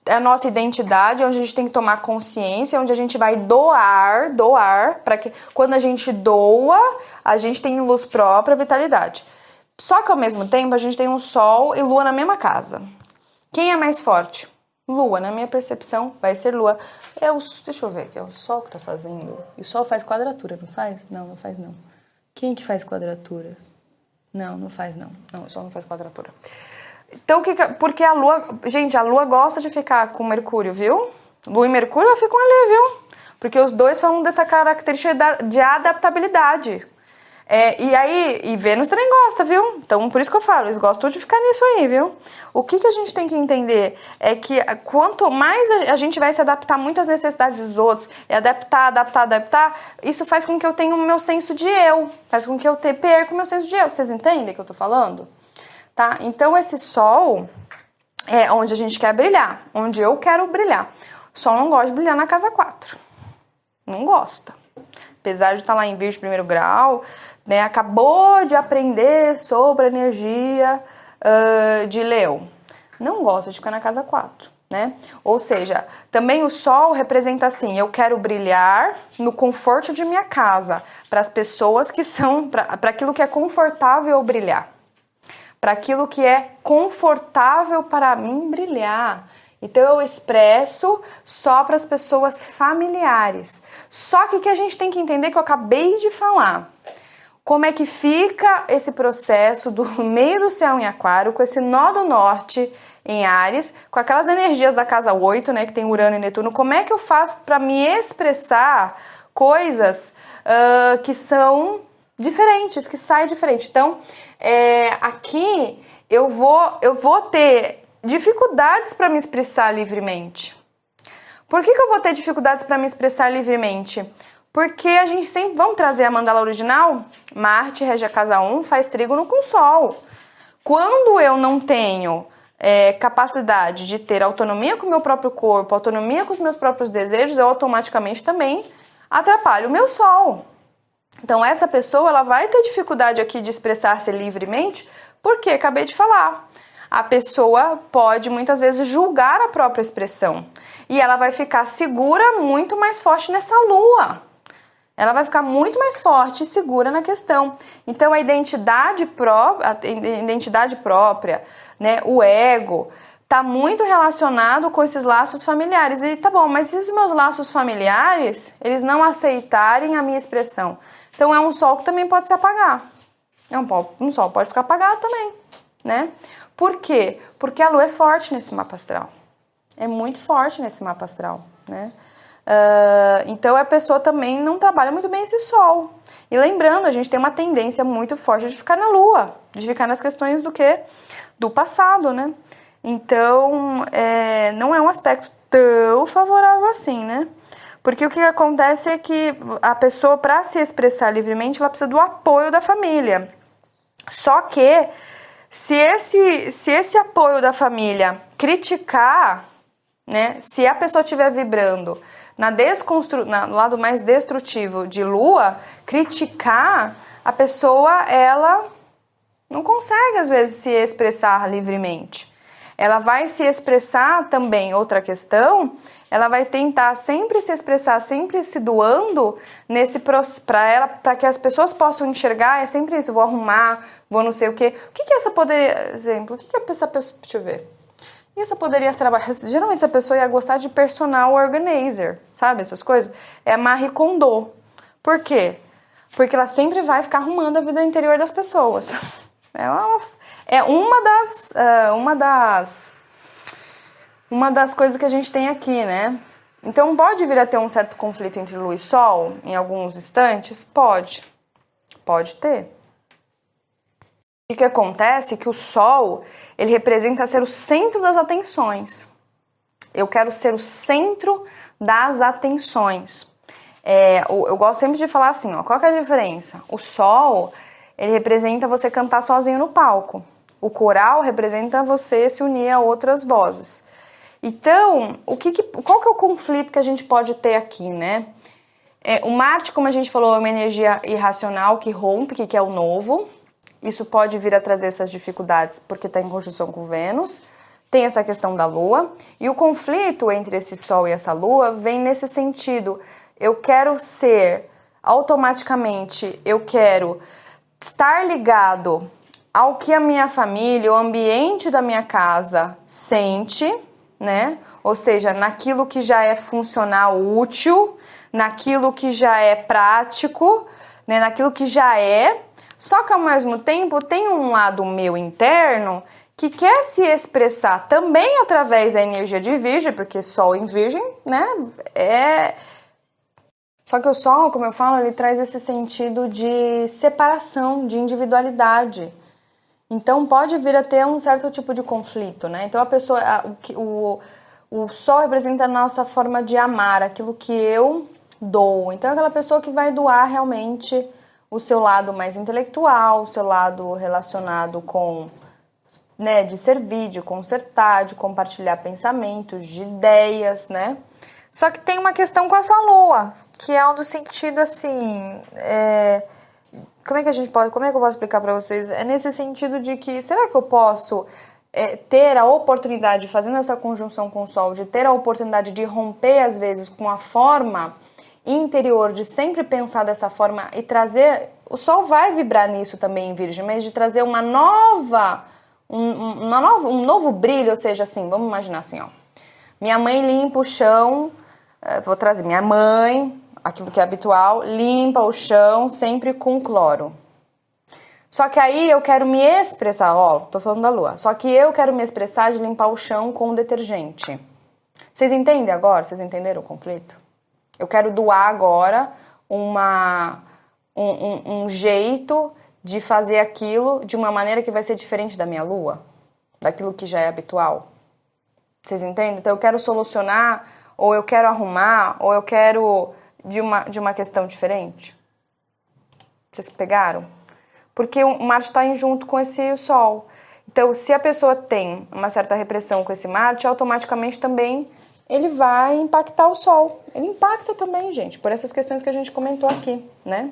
a nossa identidade, onde a gente tem que tomar consciência, onde a gente vai doar, para que quando a gente doa, a gente tem luz própria, vitalidade. Só que ao mesmo tempo a gente tem um Sol e Lua na mesma casa. Quem é mais forte? Lua, na minha percepção, vai ser Lua. Deixa eu ver aqui, é o Sol que tá fazendo. E o Sol faz quadratura, não faz? Não faz não. Quem que faz quadratura? Não faz não. Não, o Sol não faz quadratura. Então, porque a Lua... Gente, a Lua gosta de ficar com Mercúrio, viu? Lua e Mercúrio ficam ali, viu? Porque os dois falam dessa característica de adaptabilidade. E Vênus também gosta, viu? Então, por isso que eu falo, eles gostam de ficar nisso aí, viu? O que a gente tem que entender é que quanto mais a gente vai se adaptar muito às necessidades dos outros, e adaptar, isso faz com que eu tenha o meu senso de eu, faz com que eu perca o meu senso de eu. Vocês entendem o que eu tô falando? Tá? Então, esse Sol é onde a gente quer brilhar, onde eu quero brilhar. O Sol não gosta de brilhar na casa 4. Não gosta. Apesar de estar lá em Virgem primeiro grau, né, acabou de aprender sobre a energia de Leão. Não gosta de ficar na casa 4, né? Ou seja, também o Sol representa assim, eu quero brilhar no conforto de minha casa, para as pessoas que são, para aquilo que é confortável eu brilhar. Para aquilo que é confortável para mim brilhar. Então eu expresso só para as pessoas familiares. Só que a gente tem que entender que eu acabei de falar. Como é que fica esse processo do meio do céu em Aquário, com esse nó do norte em Áries, com aquelas energias da casa 8, né, que tem Urano e Netuno, como é que eu faço para me expressar coisas que são diferentes, que saem diferente. Então, aqui eu vou ter dificuldades para me expressar livremente. Por que eu vou ter dificuldades para me expressar livremente? Porque a gente sempre... Vamos trazer a mandala original? Marte rege a casa 1, faz trígono com Sol. Quando eu não tenho capacidade de ter autonomia com o meu próprio corpo, autonomia com os meus próprios desejos, eu automaticamente também atrapalho o meu Sol. Então, essa pessoa ela vai ter dificuldade aqui de expressar-se livremente, porque acabei de falar. A pessoa pode, muitas vezes, julgar a própria expressão. E ela vai ficar segura muito mais forte nessa Lua. Ela vai ficar muito mais forte e segura na questão. Então, a identidade própria, né, o ego, está muito relacionado com esses laços familiares. E tá bom, mas se os meus laços familiares, eles não aceitarem a minha expressão? Então, é um Sol que também pode se apagar. Um Sol pode ficar apagado também, né? Por quê? Porque a Lua é forte nesse mapa astral. É muito forte nesse mapa astral, né? Então, a pessoa também não trabalha muito bem esse Sol. E lembrando, a gente tem uma tendência muito forte de ficar na Lua, de ficar nas questões do quê? Do passado, né? Então, não é um aspecto tão favorável assim, né? Porque o que acontece é que a pessoa, para se expressar livremente, ela precisa do apoio da família. Só que, se esse apoio da família criticar, né? Se a pessoa estiver vibrando no lado mais destrutivo de Lua, criticar, a pessoa, ela não consegue, às vezes, se expressar livremente. ela vai se expressar também, outra questão, ela vai tentar sempre se expressar, sempre se doando nesse para que as pessoas possam enxergar, é sempre isso, vou arrumar, vou não sei o quê. O que que essa poderia, exemplo, o que que essa pessoa, deixa eu ver. E essa poderia trabalhar, geralmente essa pessoa ia gostar de personal organizer, sabe, essas coisas? É a Marie Kondo. Por quê? Porque ela sempre vai ficar arrumando a vida interior das pessoas. É uma das coisas que a gente tem aqui, né? Então pode vir a ter um certo conflito entre Lua e Sol em alguns instantes? Pode ter. O que acontece é que o Sol, ele representa ser o centro das atenções. Eu quero ser o centro das atenções. Eu gosto sempre de falar assim, ó, qual que é a diferença? O Sol, ele representa você cantar sozinho no palco. O coral representa você se unir a outras vozes. Então, qual que é o conflito que a gente pode ter aqui, né? O Marte, como a gente falou, é uma energia irracional que rompe, que é o novo. Isso pode vir a trazer essas dificuldades porque está em conjunção com Vênus. Tem essa questão da Lua. E o conflito entre esse Sol e essa Lua vem nesse sentido. Eu quero ser, automaticamente, eu quero estar ligado ao que a minha família, o ambiente da minha casa sente, né? Ou seja, naquilo que já é funcional, útil, naquilo que já é prático, né? Naquilo que já é. Só que ao mesmo tempo tem um lado meu interno que quer se expressar também através da energia de Virgem, porque Sol em Virgem, né? Só que o Sol, como eu falo, ele traz esse sentido de separação, de individualidade. Então pode vir a ter um certo tipo de conflito, né? Então a pessoa, o Sol representa a nossa forma de amar, aquilo que eu dou. Então é aquela pessoa que vai doar realmente o seu lado mais intelectual, o seu lado relacionado com, né, de servir, de consertar, de compartilhar pensamentos, de ideias, né? Só que tem uma questão com essa Lua, que é um do sentido assim, como é que eu posso explicar para vocês? É nesse sentido de que, será que eu posso ter a oportunidade, fazendo essa conjunção com o Sol, de ter a oportunidade de romper, às vezes, com a forma interior, de sempre pensar dessa forma e trazer... O Sol vai vibrar nisso também em Virgem, mas de trazer um novo brilho, ou seja, assim, vamos imaginar assim, ó. Minha mãe limpa o chão, vou trazer minha mãe, aquilo que é habitual, limpa o chão sempre com cloro. Só que aí eu quero me expressar, ó, tô falando da Lua, só que eu quero me expressar de limpar o chão com detergente. Vocês entendem agora? Vocês entenderam o conflito? Eu quero doar agora um jeito de fazer aquilo de uma maneira que vai ser diferente da minha Lua, daquilo que já é habitual. Vocês entendem? Então eu quero solucionar, ou eu quero arrumar, ou eu quero de uma questão diferente. Vocês pegaram? Porque o Marte está junto com esse Sol. Então, se a pessoa tem uma certa repressão com esse Marte, automaticamente também ele vai impactar o Sol. Ele impacta também, gente, por essas questões que a gente comentou aqui, né?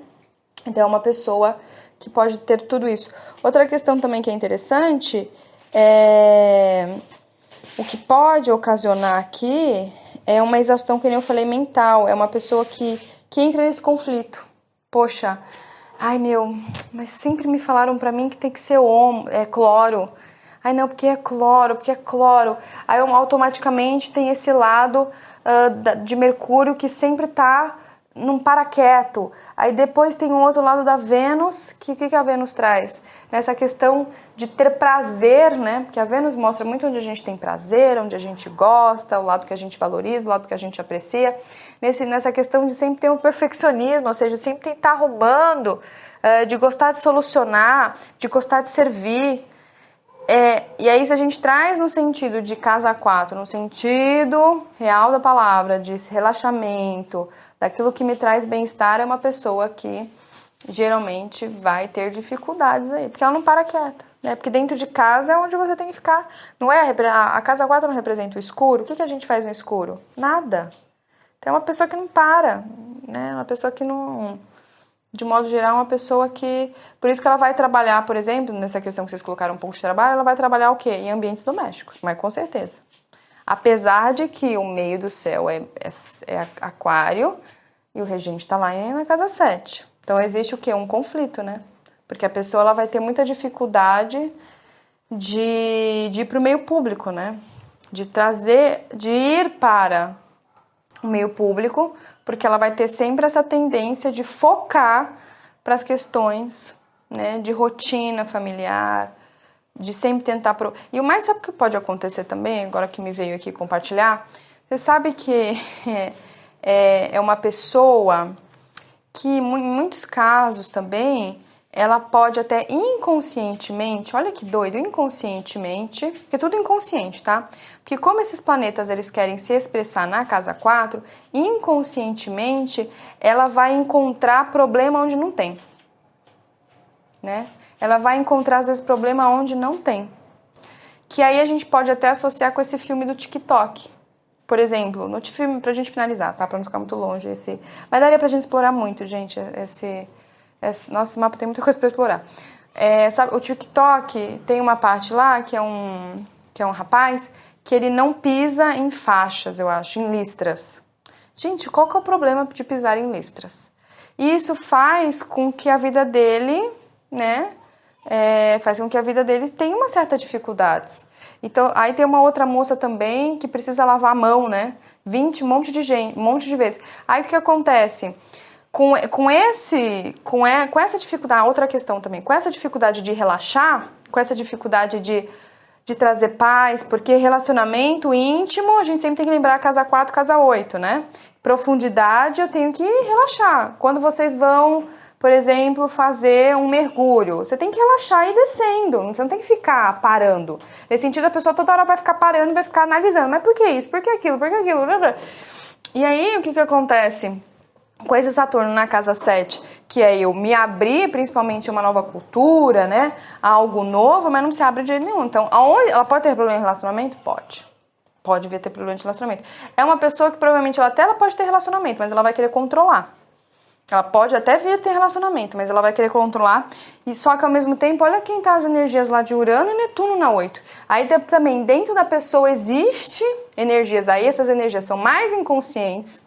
Então, é uma pessoa que pode ter tudo isso. Outra questão também que é interessante é... O que pode ocasionar aqui é uma exaustão, que nem eu falei, mental. É uma pessoa que entra nesse conflito. Poxa, ai meu, mas sempre me falaram pra mim que tem que ser cloro. Ai não, porque é cloro. Aí automaticamente tem esse lado de Mercúrio que sempre tá não para quieto. Aí depois tem um outro lado da Vênus, que o que a Vênus traz? Nessa questão de ter prazer, né? Porque a Vênus mostra muito onde a gente tem prazer, onde a gente gosta, o lado que a gente valoriza, o lado que a gente aprecia. Nessa questão de sempre ter um perfeccionismo, ou seja, sempre tentar arrumando, de gostar de solucionar, de gostar de servir. E aí, se a gente traz no sentido de casa 4, no sentido real da palavra, de relaxamento, daquilo que me traz bem-estar, é uma pessoa que geralmente vai ter dificuldades aí, porque ela não para quieta, né? Porque dentro de casa é onde você tem que ficar. Não é? A casa 4 não representa o escuro? O que a gente faz no escuro? Nada. Então é uma pessoa que não para, né? Uma pessoa que não de modo geral, é uma pessoa que... Por isso que ela vai trabalhar, por exemplo, nessa questão que vocês colocaram um pouco de trabalho, ela vai trabalhar o quê? Em ambientes domésticos, mas com certeza. Apesar de que o meio do céu é aquário e o regente está lá na casa 7. Então, existe o quê? Um conflito, né? Porque a pessoa ela vai ter muita dificuldade de ir para o meio público, né? De ir para o meio público, porque ela vai ter sempre essa tendência de focar para as questões, né, de rotina familiar, de sempre tentar... E o mais sabe o que pode acontecer também, agora que me veio aqui compartilhar? Você sabe que é uma pessoa que, em muitos casos também, ela pode até inconscientemente, olha que doido, inconscientemente, porque tudo inconsciente, tá? Porque como esses planetas eles querem se expressar na casa 4, inconscientemente ela vai encontrar problema onde não tem, né? Ela vai encontrar às vezes problema onde não tem. Que aí a gente pode até associar com esse filme do TikTok. Por exemplo, no filme, pra gente finalizar, tá? Pra não ficar muito longe esse... Mas daria pra gente explorar muito, gente, nossa, esse mapa tem muita coisa para explorar. Sabe, o TikTok tem uma parte lá que é um rapaz que ele não pisa em faixas, eu acho, em listras. Gente, qual que é o problema de pisar em listras? E isso faz com que a vida dele, né, faz com que a vida dele tenha uma certa dificuldade. Então, aí tem uma outra moça também que precisa lavar a mão, né, um monte de vezes. Aí o que acontece? Com essa dificuldade, outra questão também, com essa dificuldade de relaxar, com essa dificuldade de trazer paz, porque relacionamento íntimo, a gente sempre tem que lembrar casa 4, casa 8, né? Profundidade, eu tenho que relaxar. Quando vocês vão, por exemplo, fazer um mergulho, você tem que relaxar e ir descendo, você não tem que ficar parando. Nesse sentido, a pessoa toda hora vai ficar parando, vai ficar analisando, mas por que isso, por que aquilo, por que aquilo? E aí, o que acontece? Com esse Saturno na casa 7, que é eu me abrir principalmente a uma nova cultura, né? A algo novo, mas não se abre de jeito nenhum. Então, ela pode ter problema em relacionamento? Pode. Pode vir ter problema de relacionamento. É uma pessoa que provavelmente ela pode ter relacionamento, mas ela vai querer controlar. Ela pode até vir ter relacionamento, mas ela vai querer controlar. E só que ao mesmo tempo, olha quem tá as energias lá de Urano e Netuno na 8. Aí também dentro da pessoa existe energias aí, essas energias são mais inconscientes,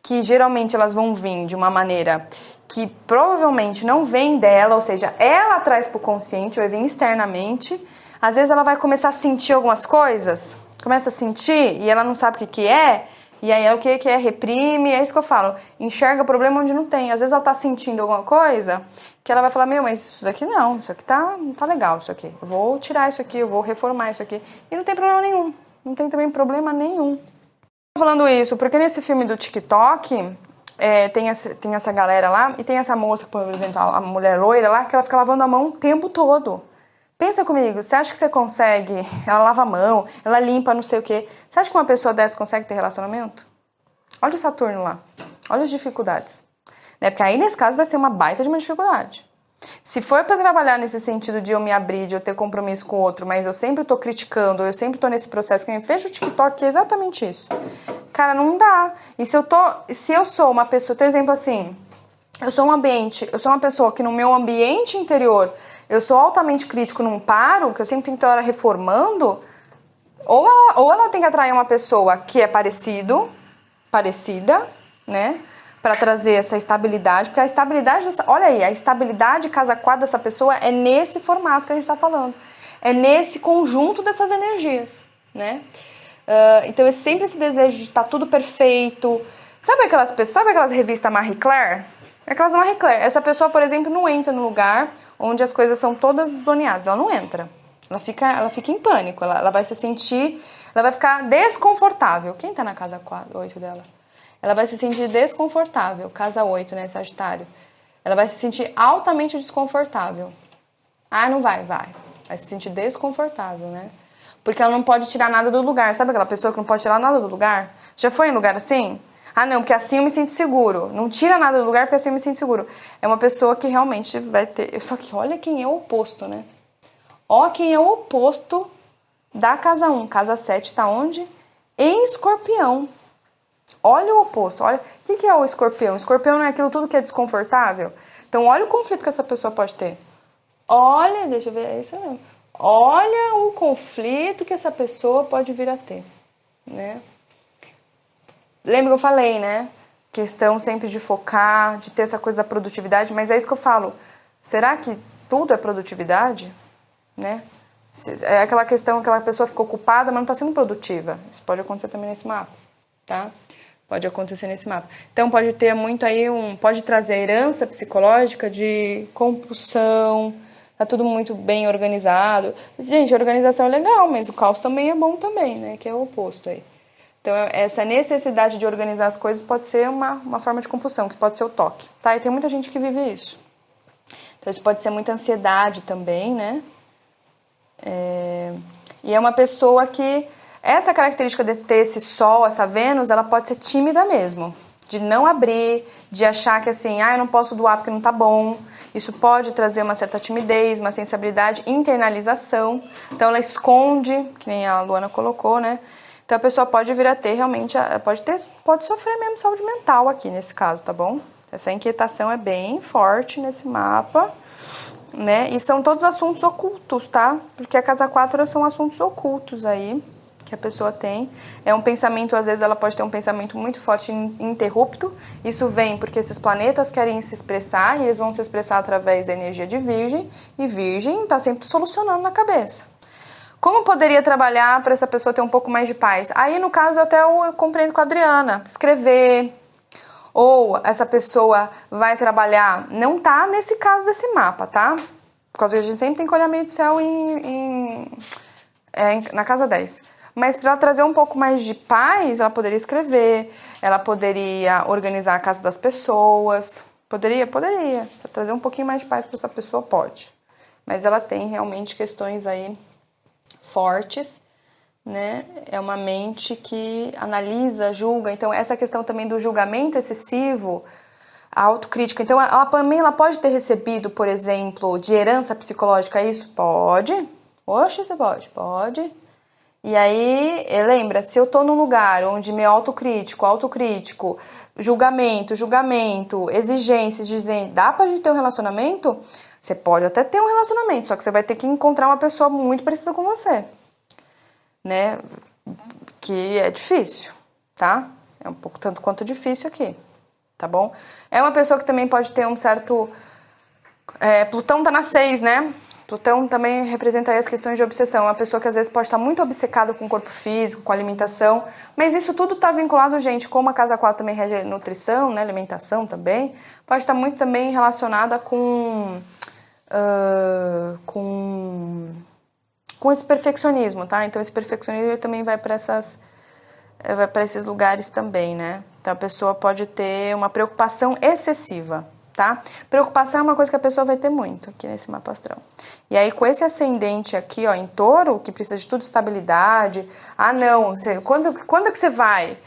que geralmente elas vão vir de uma maneira que provavelmente não vem dela, ou seja, ela traz para o consciente, vai vir externamente. Às vezes ela vai começar a sentir algumas coisas, começa a sentir e ela não sabe o que é, e aí o que é? Reprime, é isso que eu falo, enxerga o problema onde não tem. Às vezes ela tá sentindo alguma coisa que ela vai falar, mas isso daqui não, isso aqui não tá legal, isso aqui. Eu vou tirar isso aqui, eu vou reformar isso aqui. E não tem problema nenhum, não tem também problema nenhum. Falando isso, porque nesse filme do TikTok tem essa galera lá e tem essa moça, por exemplo, a mulher loira lá, que ela fica lavando a mão o tempo todo. Pensa comigo, você acha que você consegue? Ela lava a mão, ela limpa não sei o quê. Você acha que uma pessoa dessa consegue ter relacionamento? Olha o Saturno lá, olha as dificuldades. Né? Porque aí nesse caso vai ser uma baita de uma dificuldade. Se for para trabalhar nesse sentido de eu me abrir, de eu ter compromisso com o outro, mas eu sempre tô criticando, eu sempre tô nesse processo, que eu vejo o TikTok que é exatamente isso. Cara, não dá. E se eu sou uma pessoa, por exemplo assim, eu sou uma pessoa que no meu ambiente interior, eu sou altamente crítico, não paro, que eu sempre tenho que estar reformando, ou ela tem que atrair uma pessoa que é parecida, né? Para trazer essa estabilidade, porque a estabilidade olha aí, a estabilidade casa 4 dessa pessoa é nesse formato que a gente está falando, é nesse conjunto dessas energias, né? Então é sempre esse desejo de estar tudo perfeito. Sabe aquelas revistas Marie Claire? Aquelas Marie Claire. Essa pessoa, por exemplo, não entra no lugar onde as coisas são todas zoneadas, ela não entra. Ela fica em pânico, ela vai se sentir, ela vai ficar desconfortável. Quem tá na casa 8 dela? Ela vai se sentir desconfortável, casa 8, né, Sagitário. Ela vai se sentir altamente desconfortável. Ah, não vai. Vai se sentir desconfortável, né? Porque ela não pode tirar nada do lugar. Sabe aquela pessoa que não pode tirar nada do lugar? Já foi em lugar assim? Ah, não, porque assim eu me sinto seguro. Não tira nada do lugar porque assim eu me sinto seguro. É uma pessoa que realmente vai ter... Só que olha quem é o oposto, né? Olha quem é o oposto da casa 1. Casa 7 tá onde? Em Escorpião. Olha o oposto, olha. O que é o escorpião? O escorpião não é aquilo tudo que é desconfortável? Então, olha o conflito que essa pessoa pode ter. Olha, deixa eu ver, é isso mesmo. Olha o conflito que essa pessoa pode vir a ter, né? Lembra que eu falei, né? Questão sempre de focar, de ter essa coisa da produtividade, mas é isso que eu falo. Será que tudo é produtividade? Né? É aquela questão, aquela pessoa ficou ocupada, mas não está sendo produtiva. Isso pode acontecer também nesse mapa, tá? Pode acontecer nesse mapa. Então pode ter muito aí pode trazer herança psicológica de compulsão, tá tudo muito bem organizado. Gente, a organização é legal, mas o caos também é bom também, né? Que é o oposto aí. Então, essa necessidade de organizar as coisas pode ser uma forma de compulsão, que pode ser o toque, tá? E tem muita gente que vive isso. Então, isso pode ser muita ansiedade também, né? E é uma pessoa que... Essa característica de ter esse Sol, essa Vênus, ela pode ser tímida mesmo. De não abrir, de achar que assim, eu não posso doar porque não tá bom. Isso pode trazer uma certa timidez, uma sensibilidade, internalização. Então, ela esconde, que nem a Luana colocou, né? Então, a pessoa pode vir a ter realmente, pode sofrer mesmo saúde mental aqui nesse caso, tá bom? Essa inquietação é bem forte nesse mapa, né? E são todos assuntos ocultos, tá? Porque a casa 4 são assuntos ocultos aí, que a pessoa tem. É um pensamento, às vezes ela pode ter um pensamento muito forte e ininterrupto. Isso vem porque esses planetas querem se expressar e eles vão se expressar através da energia de Virgem. E Virgem tá sempre solucionando na cabeça. Como poderia trabalhar para essa pessoa ter um pouco mais de paz? Aí, no caso, eu compreendo com a Adriana. Escrever. Ou essa pessoa vai trabalhar... Não tá nesse caso desse mapa, tá? Por causa que a gente sempre tem que olhar meio do céu na casa 10. Mas para ela trazer um pouco mais de paz, ela poderia escrever. Ela poderia organizar a casa das pessoas. Poderia. Pra trazer um pouquinho mais de paz para essa pessoa, pode. Mas ela tem realmente questões aí fortes, né? É uma mente que analisa, julga. Então, essa questão também do julgamento excessivo, a autocrítica. Então, ela também pode ter recebido, por exemplo, de herança psicológica isso? Pode. Oxe, você pode. E aí, lembra, se eu tô num lugar onde meu autocrítico, julgamento, exigências, dizendo, dá pra gente ter um relacionamento? Você pode até ter um relacionamento, só que você vai ter que encontrar uma pessoa muito parecida com você, né? Que é difícil, tá? É um pouco tanto quanto difícil aqui, tá bom? É uma pessoa que também pode ter um certo... Plutão tá na 6, né? Plutão também representa aí as questões de obsessão. É uma pessoa que às vezes pode estar muito obcecada com o corpo físico, com a alimentação, mas isso tudo tá vinculado, gente, como a casa 4 também rege nutrição, né? Alimentação também, pode estar muito também relacionada com esse perfeccionismo, tá? Então esse perfeccionismo ele também vai para esses lugares também, né? Então a pessoa pode ter uma preocupação excessiva, tá? Preocupação é uma coisa que a pessoa vai ter muito aqui nesse mapa astral. E aí com esse ascendente aqui, ó, em Touro, que precisa de tudo estabilidade. Não, quando que você vai?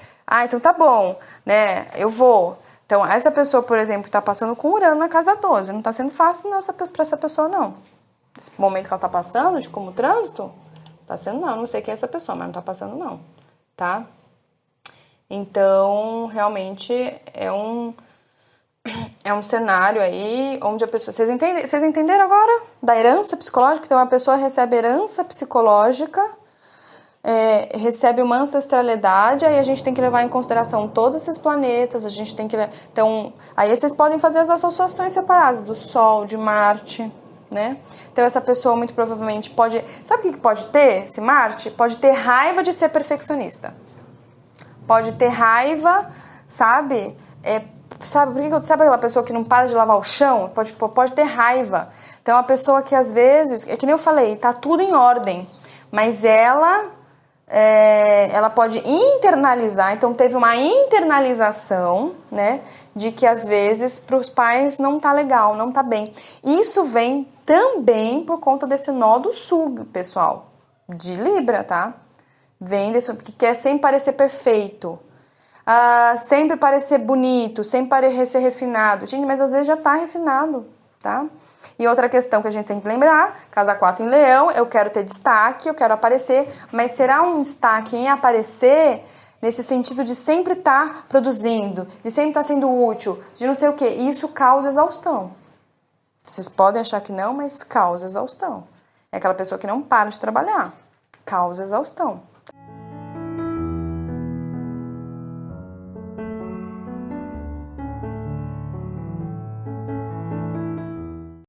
Então tá bom, né? Eu vou. Então, essa pessoa, por exemplo, que está passando com Urano na casa 12, não está sendo fácil para essa pessoa, não. Esse momento que ela está passando, de como trânsito, está sendo não sei quem é essa pessoa, mas não está passando não, tá? Então, realmente, é um cenário aí onde a pessoa... Vocês entenderam agora? Da herança psicológica? Então, a pessoa recebe herança psicológica, recebe uma ancestralidade, aí a gente tem que levar em consideração todos esses planetas, a gente tem que... Então, aí vocês podem fazer as associações separadas do Sol, de Marte, né? Então, essa pessoa muito provavelmente pode... Sabe o que pode ter, esse Marte? Pode ter raiva de ser perfeccionista. Pode ter raiva, sabe? Sabe aquela pessoa que não para de lavar o chão? Pode ter raiva. Então, é uma pessoa que às vezes... É que nem eu falei, tá tudo em ordem, mas ela pode internalizar, então teve uma internalização, né, de que às vezes para os pais não tá legal, não tá bem. Isso vem também por conta desse nó do sul, pessoal, de Libra, tá? Vem desse, porque quer sempre parecer perfeito, sempre parecer bonito, sempre parecer refinado. Gente, mas às vezes já tá refinado, tá? E outra questão que a gente tem que lembrar, casa 4 em Leão, eu quero ter destaque, eu quero aparecer, mas será um destaque em aparecer nesse sentido de sempre estar produzindo, de sempre estar sendo útil, de não sei o quê. E isso causa exaustão, Vocês podem achar que não, mas causa exaustão. É aquela pessoa que não para de trabalhar. Causa exaustão.